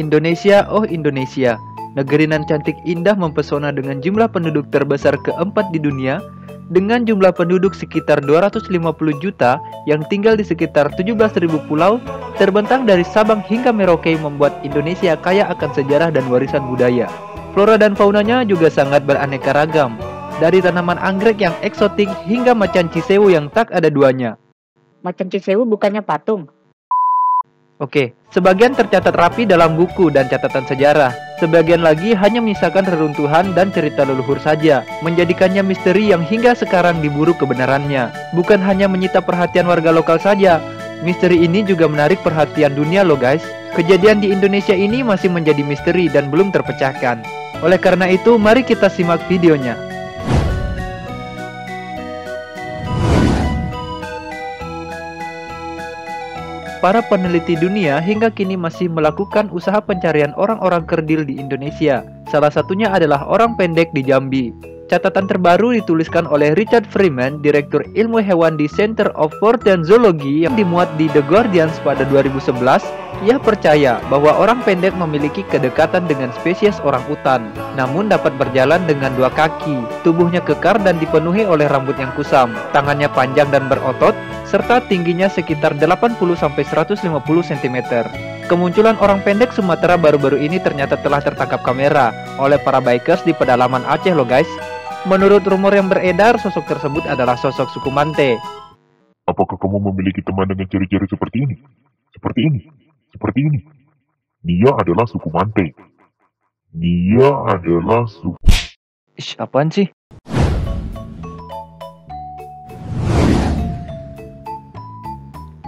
Indonesia, oh Indonesia, negeri nan cantik indah mempesona dengan jumlah penduduk terbesar keempat di dunia, dengan jumlah penduduk sekitar 250 juta yang tinggal di sekitar 17.000 pulau, terbentang dari Sabang hingga Merauke membuat Indonesia kaya akan sejarah dan warisan budaya. Flora dan faunanya juga sangat beraneka ragam, dari tanaman anggrek yang eksotik hingga macan cisewu yang tak ada duanya. Macan cisewu bukannya patung? Oke, sebagian tercatat rapi dalam buku dan catatan sejarah. Sebagian lagi hanya menyisakan reruntuhan dan cerita leluhur saja, menjadikannya misteri yang hingga sekarang diburu kebenarannya. Bukan hanya menyita perhatian warga lokal saja, misteri ini juga menarik perhatian dunia loh guys. Kejadian di Indonesia ini masih menjadi misteri dan belum terpecahkan. Oleh karena itu, mari kita simak videonya. Para peneliti dunia hingga kini masih melakukan usaha pencarian orang-orang kerdil di Indonesia. Salah satunya adalah orang pendek di Jambi. Catatan terbaru dituliskan oleh Richard Freeman, Direktur Ilmu Hewan di Center of Fortean Zoology yang dimuat di The Guardian pada 2011. Ia percaya bahwa orang pendek memiliki kedekatan dengan spesies orang utan, namun dapat berjalan dengan dua kaki. Tubuhnya kekar dan dipenuhi oleh rambut yang kusam, tangannya panjang dan berotot, serta tingginya sekitar 80-150 cm. Kemunculan orang pendek Sumatera baru-baru ini ternyata telah tertangkap kamera oleh para bikers di pedalaman Aceh loh guys. Menurut rumor yang beredar, sosok tersebut adalah sosok suku Mante. Apakah kamu memiliki teman dengan ciri-ciri seperti ini? Seperti ini? Seperti ini? Dia adalah suku Mante. Dia adalah suku... Ish, apaan sih?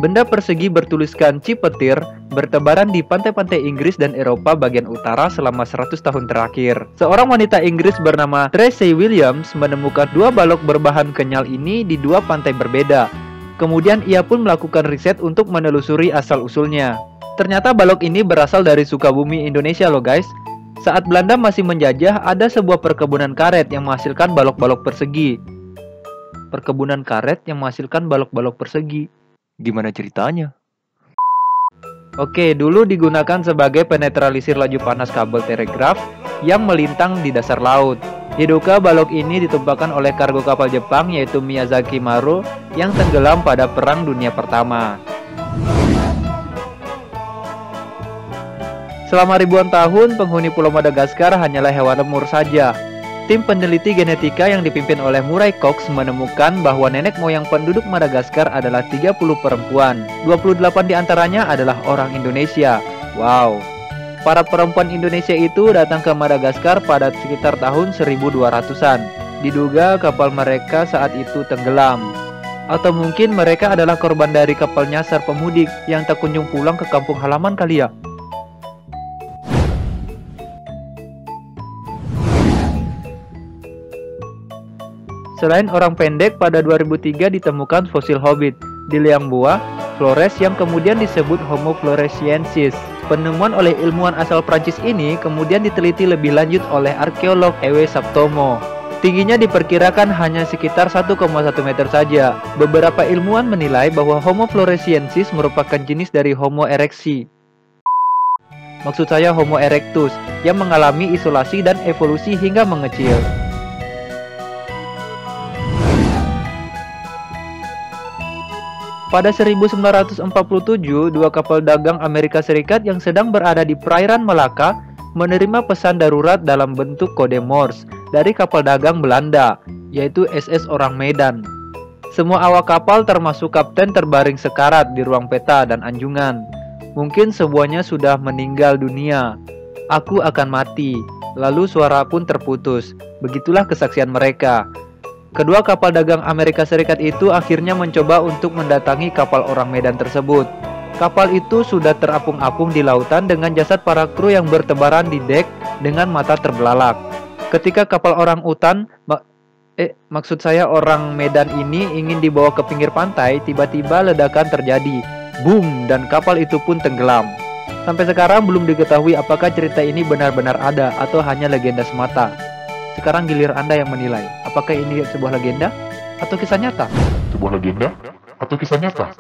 Benda persegi bertuliskan Cipetir bertebaran di pantai-pantai Inggris dan Eropa bagian utara selama 100 tahun terakhir. Seorang wanita Inggris bernama Tracy Williams menemukan dua balok berbahan kenyal ini di dua pantai berbeda. Kemudian ia pun melakukan riset untuk menelusuri asal-usulnya. Ternyata balok ini berasal dari Sukabumi, Indonesia loh guys. Saat Belanda masih menjajah, ada sebuah perkebunan karet yang menghasilkan balok-balok persegi. Perkebunan karet yang menghasilkan balok-balok persegi. Gimana ceritanya? Oke, dulu digunakan sebagai penetralisir laju panas kabel telegraf yang melintang di dasar laut. Diduga balok ini ditumpahkan oleh kargo kapal Jepang yaitu Miyazaki Maru yang tenggelam pada Perang Dunia Pertama. Selama ribuan tahun, penghuni Pulau Madagaskar hanyalah hewan lemur saja. Tim peneliti genetika yang dipimpin oleh Murray Cox menemukan bahwa nenek moyang penduduk Madagaskar adalah 30 perempuan. 28 diantaranya adalah orang Indonesia. Wow. Para perempuan Indonesia itu datang ke Madagaskar pada sekitar tahun 1200-an. Diduga kapal mereka saat itu tenggelam. Atau mungkin mereka adalah korban dari kapal nyasar pemudik yang tak kunjung pulang ke kampung halaman kali ya. Selain orang pendek, pada 2003 ditemukan fosil hobbit di liang buah Flores yang kemudian disebut Homo floresiensis. Penemuan oleh ilmuwan asal Prancis ini kemudian diteliti lebih lanjut oleh arkeolog Ewe Saptomo. Tingginya diperkirakan hanya sekitar 1,1 meter saja. Beberapa ilmuwan menilai bahwa Homo floresiensis merupakan jenis dari Homo erectus. Maksud saya Homo erectus yang mengalami isolasi dan evolusi hingga mengecil. Pada 1947, dua kapal dagang Amerika Serikat yang sedang berada di perairan Malaka menerima pesan darurat dalam bentuk kode Morse dari kapal dagang Belanda, yaitu SS Orang Medan. Semua awak kapal termasuk kapten terbaring sekarat di ruang peta dan anjungan. Mungkin semuanya sudah meninggal dunia. Aku akan mati. Lalu suara pun terputus. Begitulah kesaksian mereka. Kedua kapal dagang Amerika Serikat itu akhirnya mencoba untuk mendatangi kapal orang Medan tersebut. Kapal itu sudah terapung-apung di lautan dengan jasad para kru yang bertebaran di dek dengan mata terbelalak. Ketika kapal orang orang Medan ini ingin dibawa ke pinggir pantai, tiba-tiba ledakan terjadi. Boom, dan kapal itu pun tenggelam. Sampai sekarang belum diketahui apakah cerita ini benar-benar ada atau hanya legenda semata. Sekarang gilir Anda yang menilai, apakah ini sebuah legenda atau kisah nyata? Sebuah legenda atau kisah nyata?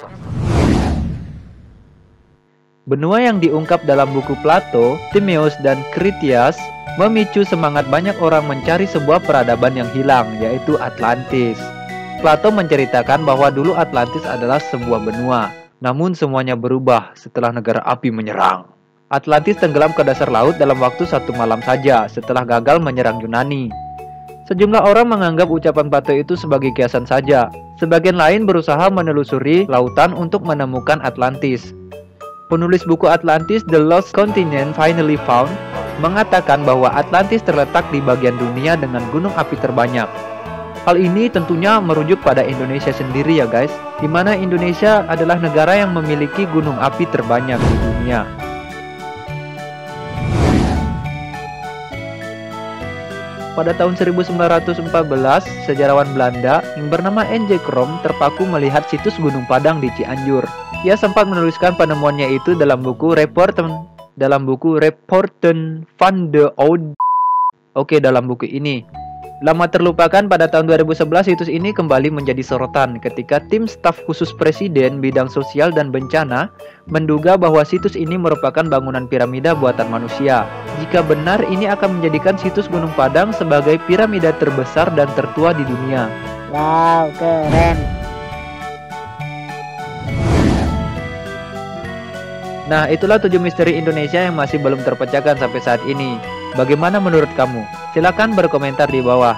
Benua yang diungkap dalam buku Plato, Timaeus, dan Critias memicu semangat banyak orang mencari sebuah peradaban yang hilang, yaitu Atlantis. Plato menceritakan bahwa dulu Atlantis adalah sebuah benua, namun semuanya berubah setelah negara api menyerang. Atlantis tenggelam ke dasar laut dalam waktu 1 malam saja setelah gagal menyerang Yunani. Sejumlah orang menganggap ucapan Plato itu sebagai kiasan saja. Sebagian lain berusaha menelusuri lautan untuk menemukan Atlantis. Penulis buku Atlantis, The Lost Continent Finally Found, mengatakan bahwa Atlantis terletak di bagian dunia dengan gunung api terbanyak. Hal ini tentunya merujuk pada Indonesia sendiri ya guys, di mana Indonesia adalah negara yang memiliki gunung api terbanyak di dunia. Pada tahun 1914, sejarawan Belanda yang bernama N.J. Krom terpaku melihat situs Gunung Padang di Cianjur. Ia sempat menuliskan penemuannya itu dalam buku Reporten van de Oude. Oke, dalam buku ini. Lama terlupakan, pada tahun 2011 situs ini kembali menjadi sorotan ketika tim staf khusus Presiden bidang sosial dan bencana menduga bahwa situs ini merupakan bangunan piramida buatan manusia. Jika benar, ini akan menjadikan situs Gunung Padang sebagai piramida terbesar dan tertua di dunia. Wow, keren. Nah, itulah 7 misteri Indonesia yang masih belum terpecahkan sampai saat ini. Bagaimana menurut kamu? Silakan berkomentar di bawah.